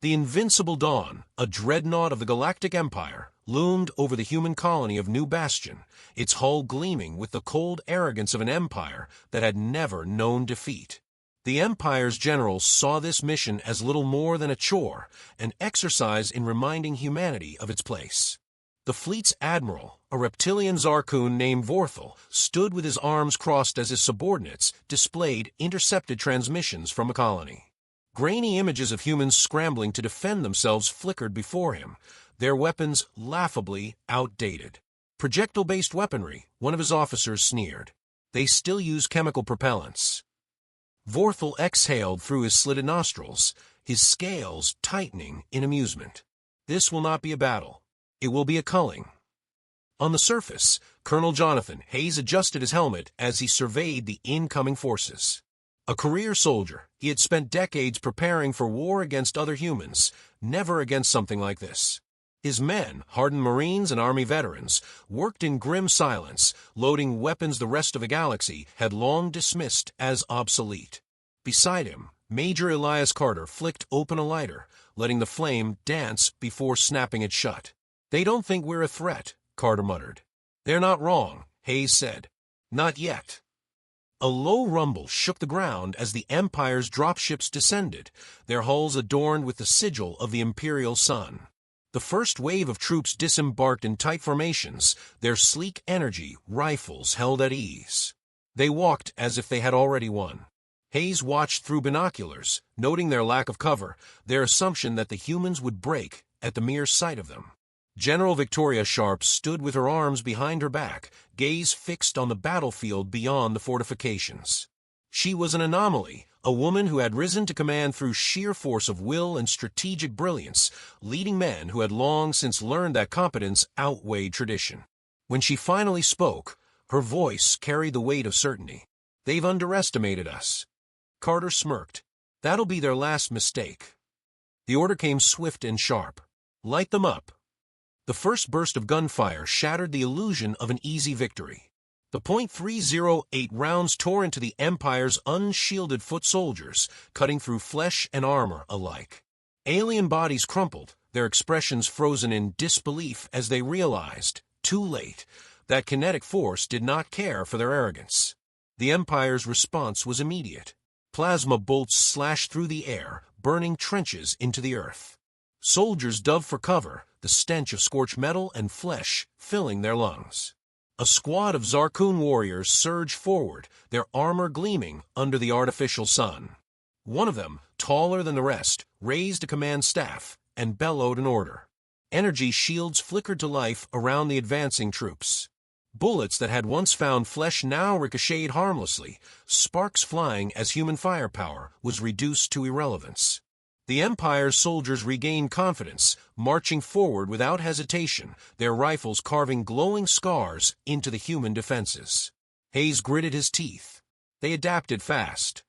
The Invincible Dawn, a dreadnought of the Galactic Empire, loomed over the human colony of New Bastion, its hull gleaming with the cold arrogance of an empire that had never known defeat. The Empire's generals saw this mission as little more than a chore, an exercise in reminding humanity of its place. The fleet's admiral, a reptilian Zarkun named Vorthal, stood with his arms crossed as his subordinates displayed intercepted transmissions from a colony. Grainy images of humans scrambling to defend themselves flickered before him, their weapons laughably outdated. Projectile-based weaponry, one of his officers sneered. They still use chemical propellants. Vorthal exhaled through his slitted nostrils, his scales tightening in amusement. This will not be a battle. It will be a culling. On the surface, Colonel Jonathan Hayes adjusted his helmet as he surveyed the incoming forces. A career soldier, he had spent decades preparing for war against other humans, never against something like this. His men, hardened Marines and Army veterans, worked in grim silence, loading weapons the rest of the galaxy had long dismissed as obsolete. Beside him, Major Elias Carter flicked open a lighter, letting the flame dance before snapping it shut. "They don't think we're a threat," Carter muttered. "They're not wrong," Hayes said. "Not yet." A low rumble shook the ground as the Empire's dropships descended, their hulls adorned with the sigil of the Imperial Sun. The first wave of troops disembarked in tight formations, their sleek energy rifles held at ease. They walked as if they had already won. Hayes watched through binoculars, noting their lack of cover, their assumption that the humans would break at the mere sight of them. General Victoria Sharp stood with her arms behind her back, gaze fixed on the battlefield beyond the fortifications. She was an anomaly, a woman who had risen to command through sheer force of will and strategic brilliance, leading men who had long since learned that competence outweighed tradition. When she finally spoke, her voice carried the weight of certainty. "They've underestimated us." Carter smirked. "That'll be their last mistake." The order came swift and sharp. "Light them up." The first burst of gunfire shattered the illusion of an easy victory. The .308 rounds tore into the Empire's unshielded foot soldiers, cutting through flesh and armor alike. Alien bodies crumpled, their expressions frozen in disbelief as they realized, too late, that kinetic force did not care for their arrogance. The Empire's response was immediate. Plasma bolts slashed through the air, burning trenches into the earth. Soldiers dove for cover, the stench of scorched metal and flesh filling their lungs. A squad of Zarkun warriors surged forward, their armor gleaming under the artificial sun. One of them, taller than the rest, raised a command staff and bellowed an order. Energy shields flickered to life around the advancing troops. Bullets that had once found flesh now ricocheted harmlessly, sparks flying as human firepower was reduced to irrelevance. The Empire's soldiers regained confidence, marching forward without hesitation, their rifles carving glowing scars into the human defenses. Hayes gritted his teeth. They adapted fast.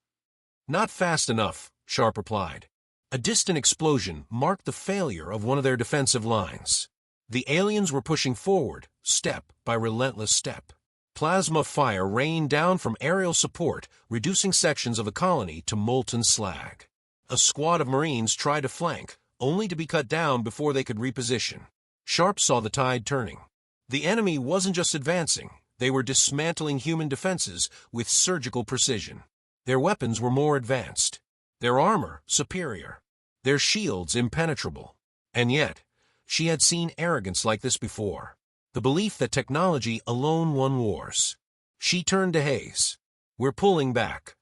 "Not fast enough," Sharp replied. A distant explosion marked the failure of one of their defensive lines. The aliens were pushing forward, step by relentless step. Plasma fire rained down from aerial support, reducing sections of the colony to molten slag. A squad of Marines tried to flank, only to be cut down before they could reposition. Sharp saw the tide turning. The enemy wasn't just advancing, they were dismantling human defenses with surgical precision. Their weapons were more advanced, their armor superior, their shields impenetrable. And yet, she had seen arrogance like this before, the belief that technology alone won wars. She turned to Hayes. "We're pulling back."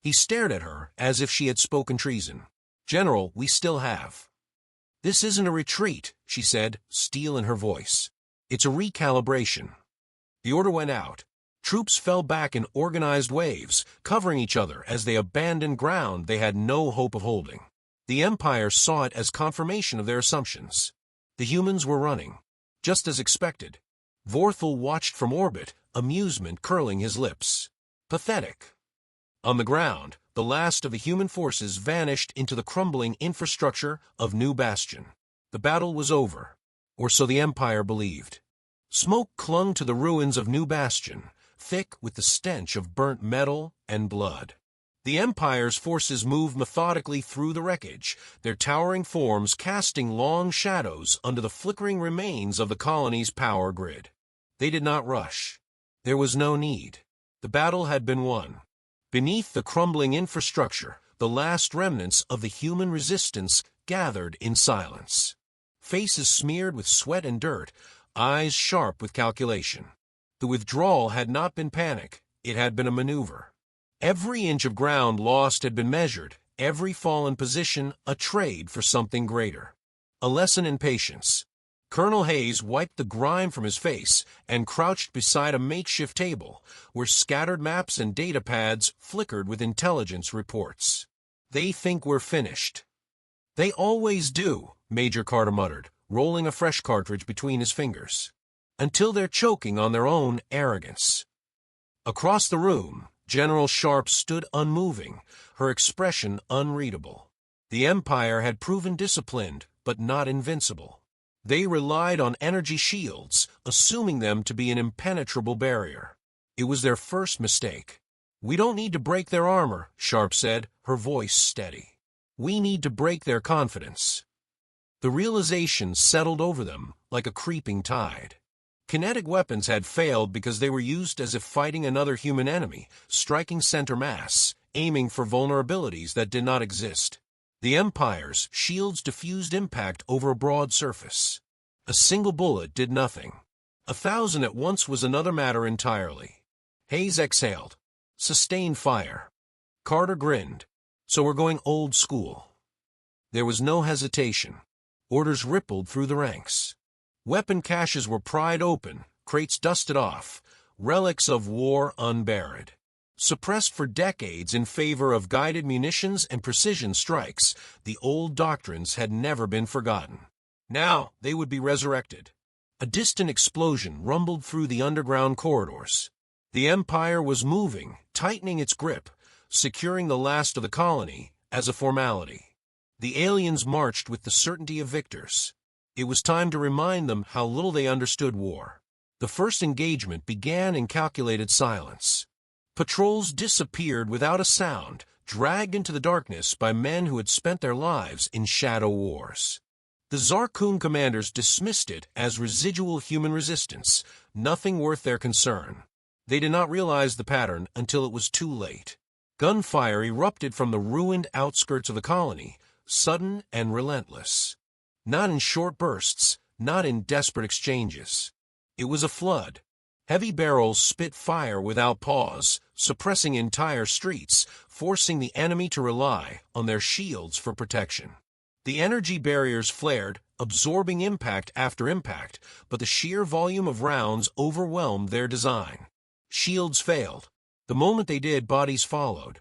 He stared at her as if she had spoken treason. "General, we still have." "This isn't a retreat," she said, steel in her voice. "It's a recalibration." The order went out. Troops fell back in organized waves, covering each other as they abandoned ground they had no hope of holding. The Empire saw it as confirmation of their assumptions. The humans were running, just as expected. Vorthal watched from orbit, amusement curling his lips. Pathetic. On the ground, the last of the human forces vanished into the crumbling infrastructure of New Bastion. The battle was over, or so the Empire believed. Smoke clung to the ruins of New Bastion, thick with the stench of burnt metal and blood. The Empire's forces moved methodically through the wreckage, their towering forms casting long shadows under the flickering remains of the colony's power grid. They did not rush. There was no need. The battle had been won. Beneath the crumbling infrastructure, the last remnants of the human resistance gathered in silence. Faces smeared with sweat and dirt, eyes sharp with calculation. The withdrawal had not been panic, it had been a maneuver. Every inch of ground lost had been measured, every fallen position a trade for something greater. A lesson in patience. Colonel Hayes wiped the grime from his face and crouched beside a makeshift table, where scattered maps and data pads flickered with intelligence reports. "They think we're finished." "They always do," Major Carter muttered, rolling a fresh cartridge between his fingers. "Until they're choking on their own arrogance." Across the room, General Sharp stood unmoving, her expression unreadable. The Empire had proven disciplined, but not invincible. They relied on energy shields, assuming them to be an impenetrable barrier. It was their first mistake. "We don't need to break their armor," Sharp said, her voice steady. "We need to break their confidence." The realization settled over them like a creeping tide. Kinetic weapons had failed because they were used as if fighting another human enemy, striking center mass, aiming for vulnerabilities that did not exist. The Empire's shields diffused impact over a broad surface. A single bullet did nothing. 1,000 at once was another matter entirely. Hayes exhaled. Sustained fire. Carter grinned. "So we're going old school." There was no hesitation. Orders rippled through the ranks. Weapon caches were pried open, crates dusted off, relics of war unburied. Suppressed for decades in favor of guided munitions and precision strikes, the old doctrines had never been forgotten. Now they would be resurrected. A distant explosion rumbled through the underground corridors. The Empire was moving, tightening its grip, securing the last of the colony as a formality. The aliens marched with the certainty of victors. It was time to remind them how little they understood war. The first engagement began in calculated silence. Patrols disappeared without a sound, dragged into the darkness by men who had spent their lives in shadow wars. The Zarkun commanders dismissed it as residual human resistance, nothing worth their concern. They did not realize the pattern until it was too late. Gunfire erupted from the ruined outskirts of the colony, sudden and relentless. Not in short bursts, not in desperate exchanges. It was a flood. Heavy barrels spit fire without pause, suppressing entire streets, forcing the enemy to rely on their shields for protection. The energy barriers flared, absorbing impact after impact, but the sheer volume of rounds overwhelmed their design. Shields failed. The moment they did, bodies followed.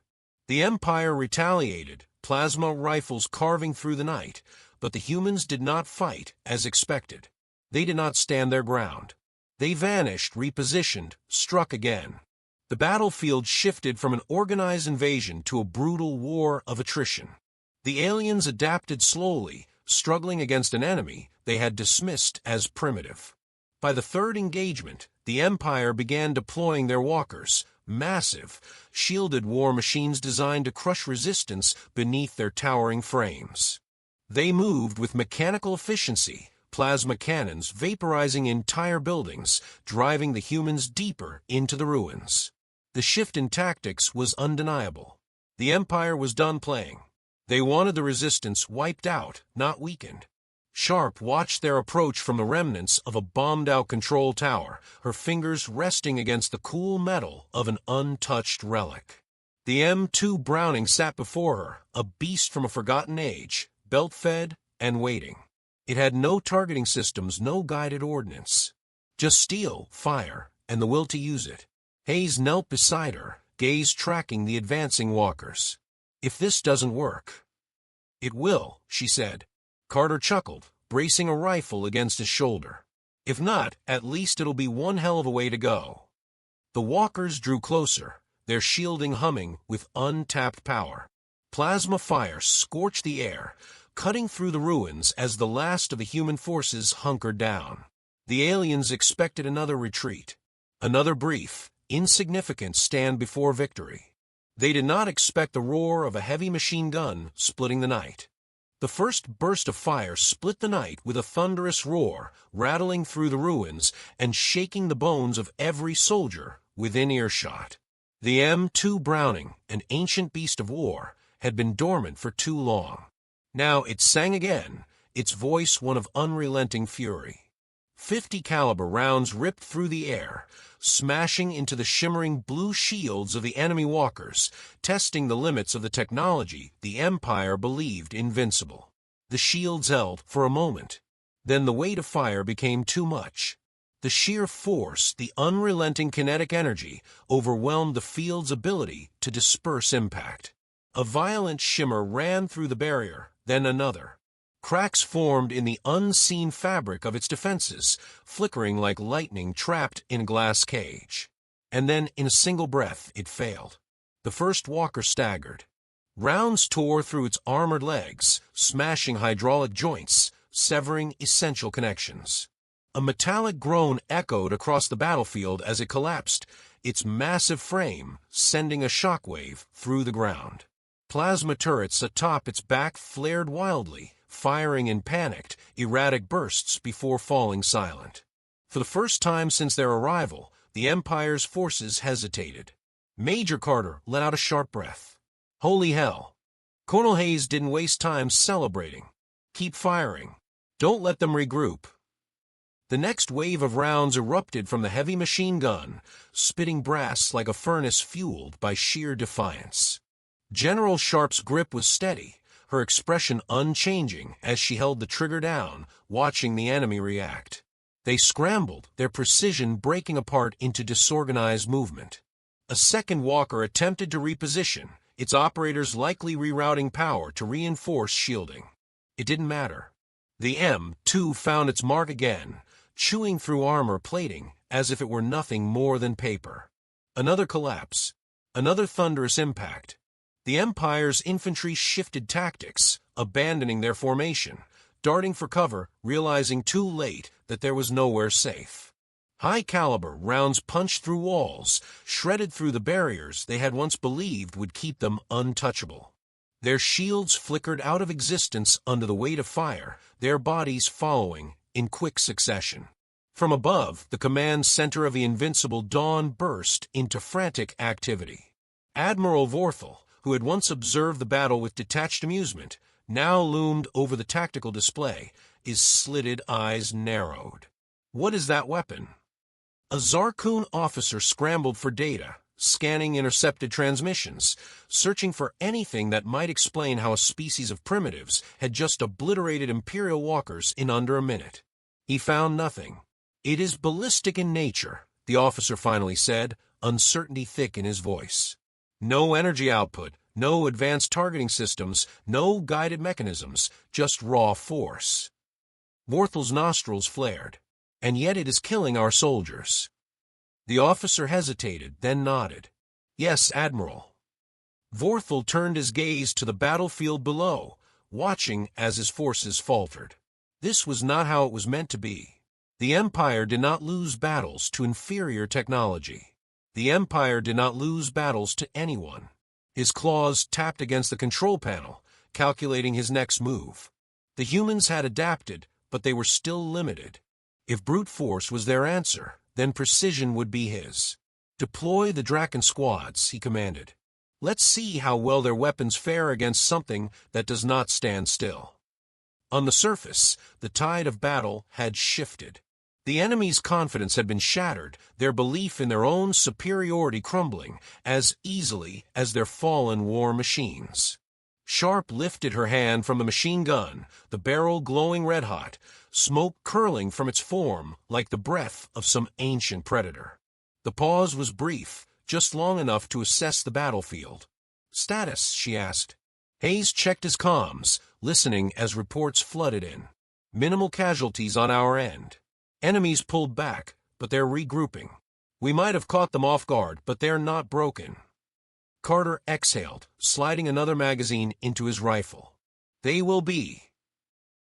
The Empire retaliated, plasma rifles carving through the night, but the humans did not fight as expected. They did not stand their ground. They vanished, repositioned, struck again. The battlefield shifted from an organized invasion to a brutal war of attrition. The aliens adapted slowly, struggling against an enemy they had dismissed as primitive. By the third engagement, the Empire began deploying their walkers, massive, shielded war machines designed to crush resistance beneath their towering frames. They moved with mechanical efficiency, plasma cannons vaporizing entire buildings, driving the humans deeper into the ruins. The shift in tactics was undeniable. The Empire was done playing. They wanted the resistance wiped out, not weakened. Sharp watched their approach from the remnants of a bombed-out control tower, her fingers resting against the cool metal of an untouched relic. The M2 Browning sat before her, a beast from a forgotten age, belt-fed and waiting. It had no targeting systems, no guided ordnance. Just steel, fire, and the will to use it. Hayes knelt beside her, gaze tracking the advancing walkers. "If this doesn't work." "It will," she said. Carter chuckled, bracing a rifle against his shoulder. "If not, at least it'll be one hell of a way to go." The walkers drew closer, their shielding humming with untapped power. Plasma fire scorched the air, cutting through the ruins as the last of the human forces hunkered down. The aliens expected another retreat, another brief, insignificant stand before victory. They did not expect the roar of a heavy machine gun splitting the night. The first burst of fire split the night with a thunderous roar, rattling through the ruins and shaking the bones of every soldier within earshot. The M2 Browning, an ancient beast of war, had been dormant for too long. Now it sang again, its voice one of unrelenting fury. 50 caliber rounds ripped through the air, smashing into the shimmering blue shields of the enemy walkers, testing the limits of the technology the Empire believed invincible. The shields held for a moment. Then the weight of fire became too much. The sheer force, the unrelenting kinetic energy, overwhelmed the field's ability to disperse impact. A violent shimmer ran through the barrier, then another. Cracks formed in the unseen fabric of its defenses, flickering like lightning trapped in a glass cage. And then, in a single breath, it failed. The first walker staggered. Rounds tore through its armored legs, smashing hydraulic joints, severing essential connections. A metallic groan echoed across the battlefield as it collapsed, its massive frame sending a shockwave through the ground. Plasma turrets atop its back flared wildly, firing in panicked, erratic bursts before falling silent. For the first time since their arrival, the Empire's forces hesitated. Major Carter let out a sharp breath. Holy hell! Colonel Hayes didn't waste time celebrating. Keep firing. Don't let them regroup. The next wave of rounds erupted from the heavy machine gun, spitting brass like a furnace fueled by sheer defiance. General Sharp's grip was steady, her expression unchanging as she held the trigger down, watching the enemy react. They scrambled, their precision breaking apart into disorganized movement. A second walker attempted to reposition, its operators likely rerouting power to reinforce shielding. It didn't matter. The M2 found its mark again, chewing through armor plating as if it were nothing more than paper. Another collapse. Another thunderous impact. The Empire's infantry shifted tactics, abandoning their formation, darting for cover, realizing too late that there was nowhere safe. High-caliber rounds punched through walls, shredded through the barriers they had once believed would keep them untouchable. Their shields flickered out of existence under the weight of fire, their bodies following in quick succession. From above, the command center of the invincible dawn burst into frantic activity. Admiral Vorthal, who had once observed the battle with detached amusement, now loomed over the tactical display, his slitted eyes narrowed. What is that weapon? A Zarkun officer scrambled for data, scanning intercepted transmissions, searching for anything that might explain how a species of primitives had just obliterated Imperial walkers in under a minute. He found nothing. It is ballistic in nature, the officer finally said, uncertainty thick in his voice. No energy output, no advanced targeting systems, no guided mechanisms, just raw force. Vorthal's nostrils flared. And yet it is killing our soldiers. The officer hesitated, then nodded. Yes, Admiral. Vorthal turned his gaze to the battlefield below, watching as his forces faltered. This was not how it was meant to be. The Empire did not lose battles to inferior technology. The Empire did not lose battles to anyone. His claws tapped against the control panel, calculating his next move. The humans had adapted, but they were still limited. If brute force was their answer, then precision would be his. Deploy the Draken squads, he commanded. Let's see how well their weapons fare against something that does not stand still. On the surface, the tide of battle had shifted. The enemy's confidence had been shattered, their belief in their own superiority crumbling as easily as their fallen war machines. Sharp lifted her hand from the machine gun, the barrel glowing red-hot, smoke curling from its form like the breath of some ancient predator. The pause was brief, just long enough to assess the battlefield. "Status?" she asked. Hayes checked his comms, listening as reports flooded in. "Minimal casualties on our end. Enemies pulled back, but they're regrouping. We might have caught them off guard, but they're not broken." Carter exhaled, sliding another magazine into his rifle. "They will be."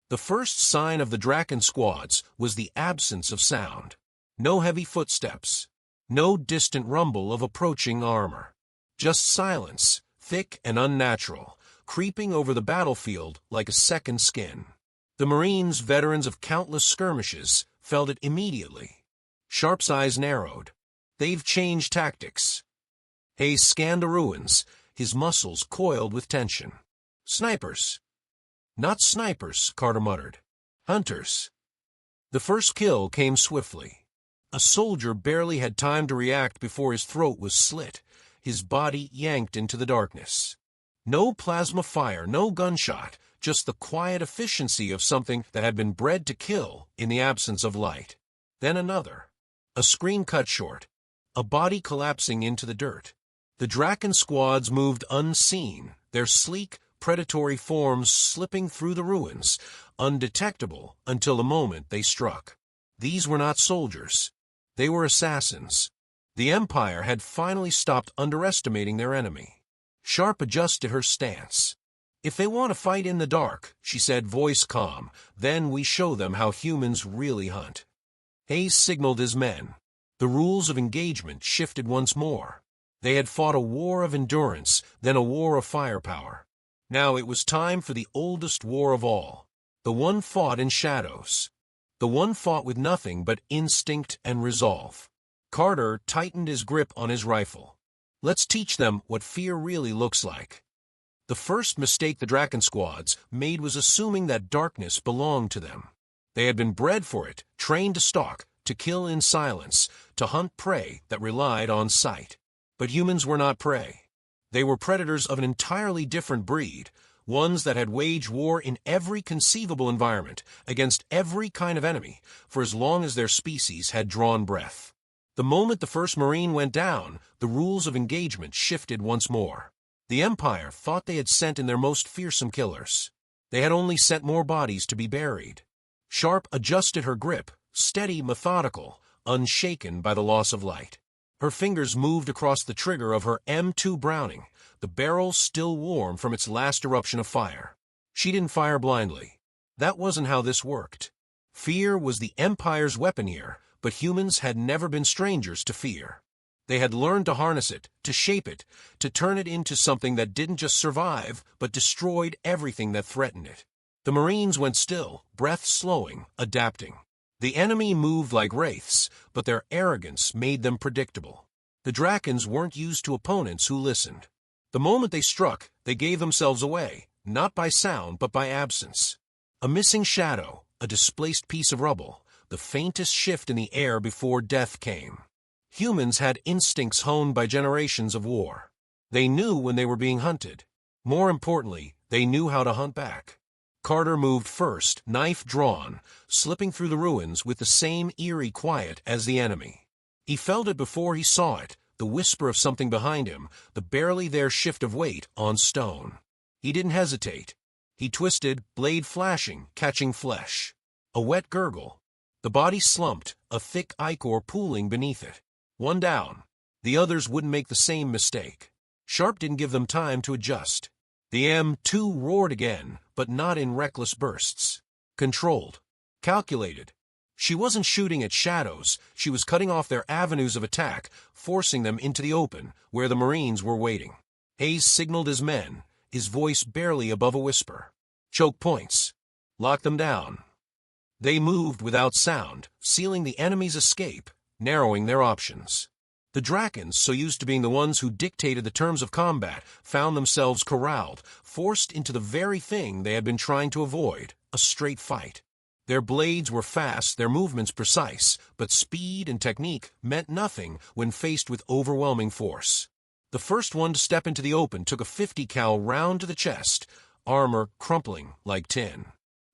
The first sign of the Draken squads was the absence of sound. No heavy footsteps. No distant rumble of approaching armor. Just silence, thick and unnatural, creeping over the battlefield like a second skin. The Marines, veterans of countless skirmishes, felt it immediately. Sharp's eyes narrowed. They've changed tactics. Hayes scanned the ruins, his muscles coiled with tension. Snipers. Not snipers, Carter muttered. Hunters. The first kill came swiftly. A soldier barely had time to react before his throat was slit, his body yanked into the darkness. No plasma fire, no gunshot, just the quiet efficiency of something that had been bred to kill in the absence of light. Then another. A screen cut short, a body collapsing into the dirt. The Draken squads moved unseen, their sleek, predatory forms slipping through the ruins, undetectable until the moment they struck. These were not soldiers. They were assassins. The Empire had finally stopped underestimating their enemy. Sharp adjusted her stance. If they want to fight in the dark, she said, voice calm, then we show them how humans really hunt. Hayes signaled his men. The rules of engagement shifted once more. They had fought a war of endurance, then a war of firepower. Now it was time for the oldest war of all, the one fought in shadows. The one fought with nothing but instinct and resolve. Carter tightened his grip on his rifle. Let's teach them what fear really looks like. The first mistake the Draken squads made was assuming that darkness belonged to them. They had been bred for it, trained to stalk, to kill in silence, to hunt prey that relied on sight. But humans were not prey. They were predators of an entirely different breed, ones that had waged war in every conceivable environment, against every kind of enemy, for as long as their species had drawn breath. The moment the first Marine went down, the rules of engagement shifted once more. The Empire thought they had sent in their most fearsome killers. They had only sent more bodies to be buried. Sharp adjusted her grip, steady, methodical, unshaken by the loss of light. Her fingers moved across the trigger of her M2 Browning, the barrel still warm from its last eruption of fire. She didn't fire blindly. That wasn't how this worked. Fear was the Empire's weapon here, but humans had never been strangers to fear. They had learned to harness it, to shape it, to turn it into something that didn't just survive, but destroyed everything that threatened it. The Marines went still, breath slowing, adapting. The enemy moved like wraiths, but their arrogance made them predictable. The Drakens weren't used to opponents who listened. The moment they struck, they gave themselves away, not by sound but by absence. A missing shadow, a displaced piece of rubble, the faintest shift in the air before death came. Humans had instincts honed by generations of war. They knew when they were being hunted. More importantly, they knew how to hunt back. Carter moved first, knife drawn, slipping through the ruins with the same eerie quiet as the enemy. He felt it before he saw it, the whisper of something behind him, the barely there shift of weight on stone. He didn't hesitate. He twisted, blade flashing, catching flesh. A wet gurgle. The body slumped, a thick ichor pooling beneath it. One down. The others wouldn't make the same mistake. Sharp didn't give them time to adjust. The M2 roared again, but not in reckless bursts. Controlled. Calculated. She wasn't shooting at shadows, she was cutting off their avenues of attack, forcing them into the open, where the Marines were waiting. Hayes signaled his men, his voice barely above a whisper. Choke points. Lock them down. They moved without sound, sealing the enemy's escape, narrowing their options. The Drakens, so used to being the ones who dictated the terms of combat, found themselves corralled, forced into the very thing they had been trying to avoid, a straight fight. Their blades were fast, their movements precise, but speed and technique meant nothing when faced with overwhelming force. The first one to step into the open took a 50 cal round to the chest, armor crumpling like tin.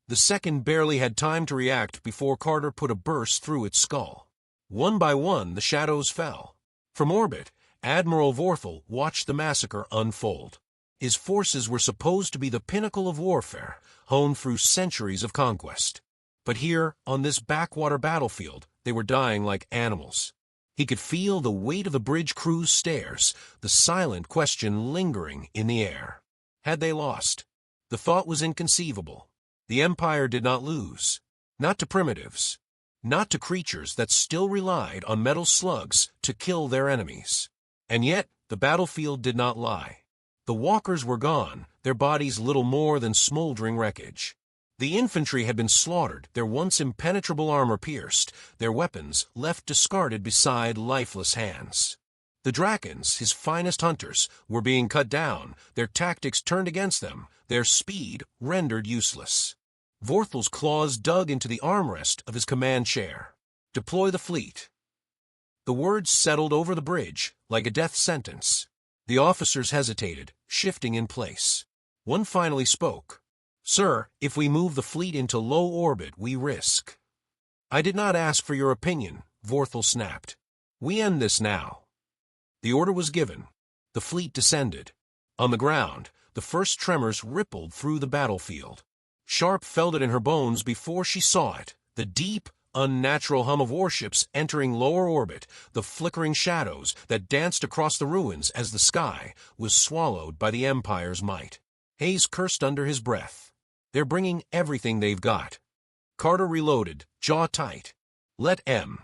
The second barely had time to react before Carter put a burst through its skull. One by one, the shadows fell. From orbit, Admiral Vorthal watched the massacre unfold. His forces were supposed to be the pinnacle of warfare, honed through centuries of conquest. But here, on this backwater battlefield, they were dying like animals. He could feel the weight of the bridge crew's stares, the silent question lingering in the air. Had they lost? The thought was inconceivable. The Empire did not lose. Not to primitives. Not to creatures that still relied on metal slugs to kill their enemies. And yet, the battlefield did not lie. The walkers were gone, their bodies little more than smoldering wreckage. The infantry had been slaughtered, their once impenetrable armor pierced, their weapons left discarded beside lifeless hands. The Drakons, his finest hunters, were being cut down, their tactics turned against them, their speed rendered useless. Vorthal's claws dug into the armrest of his command chair. "Deploy the fleet." The words settled over the bridge like a death sentence. The officers hesitated, shifting in place. One finally spoke. "Sir, if we move the fleet into low orbit, we risk." "I did not ask for your opinion," Vorthal snapped. "We end this now." The order was given. The fleet descended. On the ground, the first tremors rippled through the battlefield. Sharp felt it in her bones before she saw it. The deep, unnatural hum of warships entering lower orbit, the flickering shadows that danced across the ruins as the sky was swallowed by the Empire's might. Hayes cursed under his breath. "They're bringing everything they've got." Carter reloaded, jaw tight. "Let M."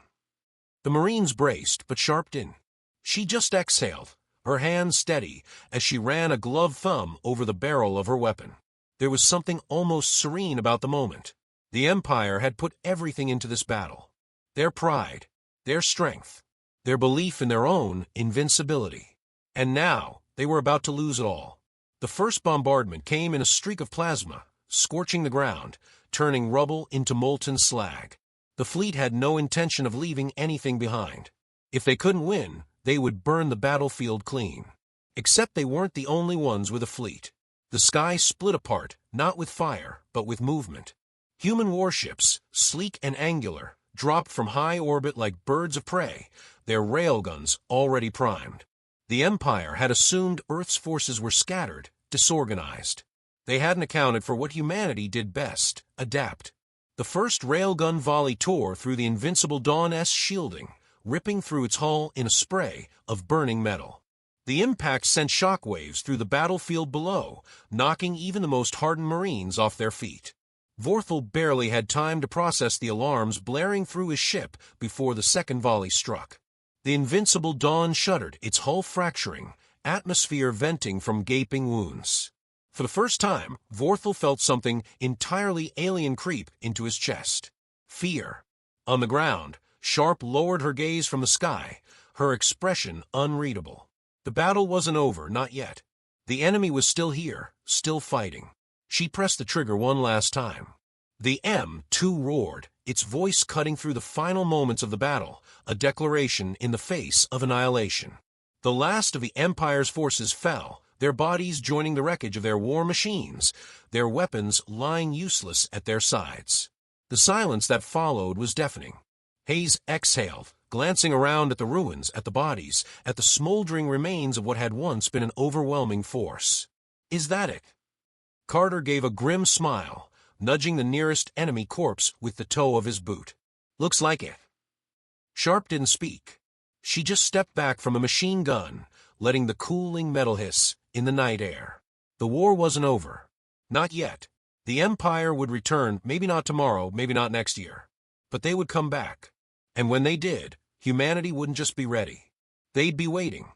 The Marines braced, but Sharp didn't. She just exhaled, her hand steady, as she ran a gloved thumb over the barrel of her weapon. There was something almost serene about the moment. The Empire had put everything into this battle. Their pride, their strength, their belief in their own invincibility. And now, they were about to lose it all. The first bombardment came in a streak of plasma, scorching the ground, turning rubble into molten slag. The fleet had no intention of leaving anything behind. If they couldn't win, they would burn the battlefield clean. Except they weren't the only ones with a fleet. The sky split apart, not with fire, but with movement. Human warships, sleek and angular, dropped from high orbit like birds of prey, their railguns already primed. The Empire had assumed Earth's forces were scattered, disorganized. They hadn't accounted for what humanity did best: adapt. The first railgun volley tore through the invincible Dawn-S shielding, ripping through its hull in a spray of burning metal. The impact sent shockwaves through the battlefield below, knocking even the most hardened Marines off their feet. Vorthal barely had time to process the alarms blaring through his ship before the second volley struck. The invincible Dawn shuddered, its hull fracturing, atmosphere venting from gaping wounds. For the first time, Vorthal felt something entirely alien creep into his chest. Fear. On the ground, Sharp lowered her gaze from the sky, her expression unreadable. The battle wasn't over, not yet. The enemy was still here, still fighting. She pressed the trigger one last time. The M2 roared, its voice cutting through the final moments of the battle, a declaration in the face of annihilation. The last of the Empire's forces fell, their bodies joining the wreckage of their war machines, their weapons lying useless at their sides. The silence that followed was deafening. Hayes exhaled, glancing around at the ruins, at the bodies, at the smoldering remains of what had once been an overwhelming force. "Is that it?" Carter gave a grim smile, nudging the nearest enemy corpse with the toe of his boot. "Looks like it." Sharp didn't speak. She just stepped back from a machine gun, letting the cooling metal hiss in the night air. The war wasn't over. Not yet. The Empire would return, maybe not tomorrow, maybe not next year. But they would come back. And when they did, humanity wouldn't just be ready. They'd be waiting.